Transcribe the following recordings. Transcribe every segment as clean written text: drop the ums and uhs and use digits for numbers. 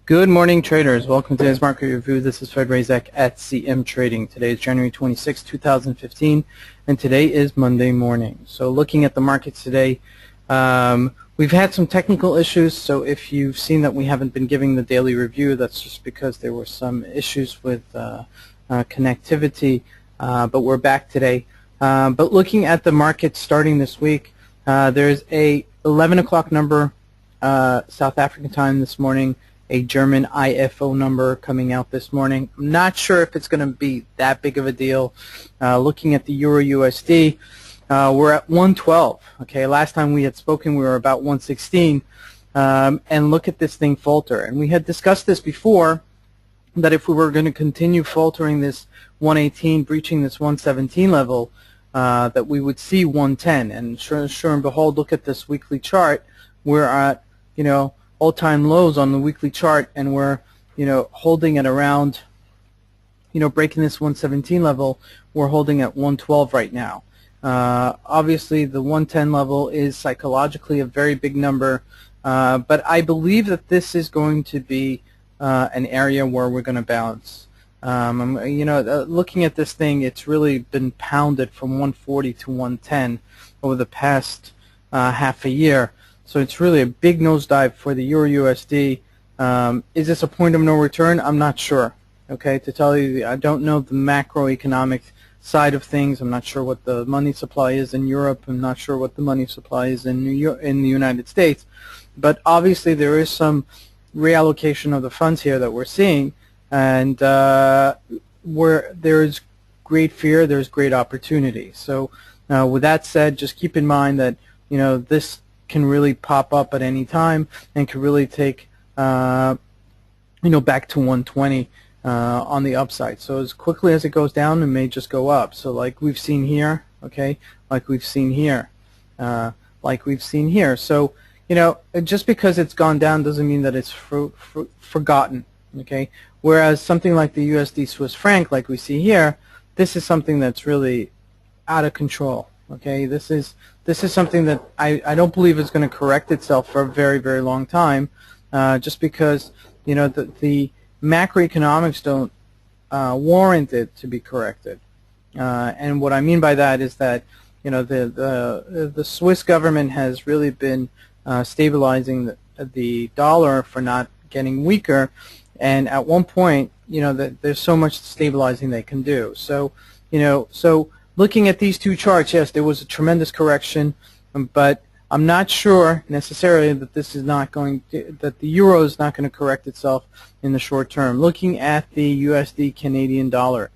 Good morning, traders. Welcome to today's market review. This is Razak at CMTrading. Today is January 26, 2015, and today is Monday morning. So looking at the markets today, we've had some technical issues. So if you've seen that we haven't been giving the daily review, that's just because there were some issues with connectivity, but we're back today. But looking at the market starting this week, there's a 11 o'clock number South African time this morning, a German IFO number coming out this morning. I'm not sure if it's going to be that big of a deal. Looking at the EURUSD, we're at 112. Okay, last time we had spoken, we were about 116. And look at this thing falter. And we had discussed this before, that if we were going to continue faltering this 118, breaching this 117 level, that we would see 110. And sure and behold, look at this weekly chart. We're at, all-time lows on the weekly chart, and we're, holding at around, breaking this 117 level. We're holding at 112 right now. Obviously, the 110 level is psychologically a very big number, but I believe that this is going to be an area where we're going to bounce. Looking at this thing, it's really been pounded from 140 to 110 over the past half a year. So it's really a big nosedive for the EURUSD. Is this a point of no return? I'm not sure. Okay, to tell you, I don't know the macroeconomic side of things. I'm not sure what the money supply is in Europe. I'm not sure what the money supply is in the United States. But obviously there is some reallocation of the funds here that we're seeing, and where there is great fear, there's great opportunity. So with that said, just keep in mind that this can really pop up at any time and can really take back to 120 on the upside. So as quickly as it goes down, it may just go up. So like we've seen here, okay, like we've seen here, So just because it's gone down doesn't mean that it's forgotten, okay. Whereas something like the USD Swiss franc, like we see here, this is something that's really out of control. Okay, this is something that I don't believe is going to correct itself for a very, very long time, just because the macroeconomics don't warrant it to be corrected. And what I mean by that is that the Swiss government has really been stabilizing the dollar for not getting weaker, and at one point there's so much stabilizing they can do. So looking at these two charts, yes, there was a tremendous correction, but I'm not sure necessarily that that the euro is not going to correct itself in the short term. Looking at the USD Canadian dollar,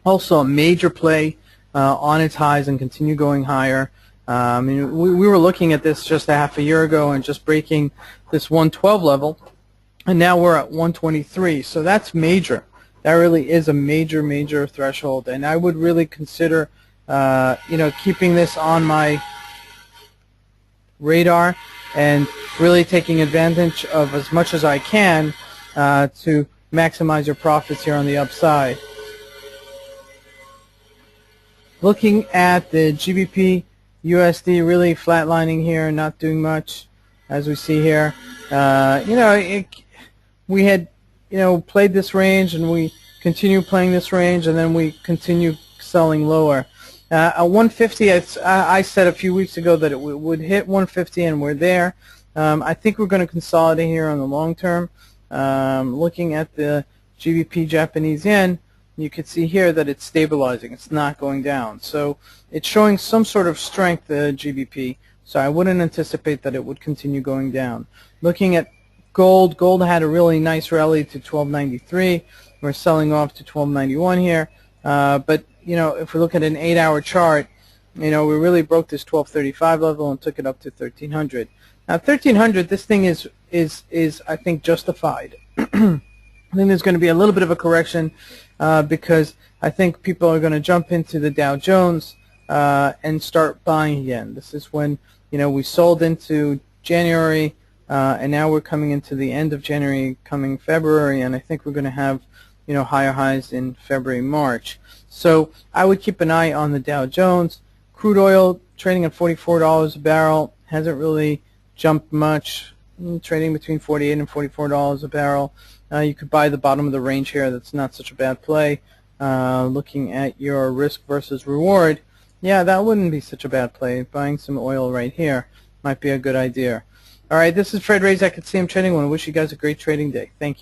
also a major play on its highs and continue going higher. We were looking at this just a half a year ago and just breaking this 112 level, and now we're at 123. So that's major. That really is a major, major threshold, and I would really consider, keeping this on my radar and really taking advantage of as much as I can to maximize your profits here on the upside. Looking at the GBP USD, really flatlining here, not doing much, as we see here. We had played this range, and we continue playing this range, and then we continue selling lower. At 150, I said a few weeks ago that it would hit 150, and we're there. I think we're going to consolidate here on the long term. Looking at the GBP Japanese yen, you could see here that it's stabilizing. It's not going down. So it's showing some sort of strength, the GBP. So I wouldn't anticipate that it would continue going down. Looking at gold had a really nice rally to 1293. We're selling off to 1291 here, but if we look at an 8-hour chart, we really broke this 1235 level and took it up to 1300. Now 1300, this thing is I think justified. I think there's going to be a little bit of a correction because I think people are going to jump into the Dow Jones and start buying again. This is when we sold into January. And now we're coming into the end of January, coming February, and I think we're going to have, higher highs in February, March. So I would keep an eye on the Dow Jones. Crude oil trading at $44 a barrel hasn't really jumped much. trading between $48 and $44 a barrel. You could buy the bottom of the range here. That's not such a bad play. Looking at your risk versus reward, yeah, that wouldn't be such a bad play. Buying some oil right here might be a good idea. All right, this is Fred Razak at CM Trading. I want to wish you guys a great trading day. Thank you.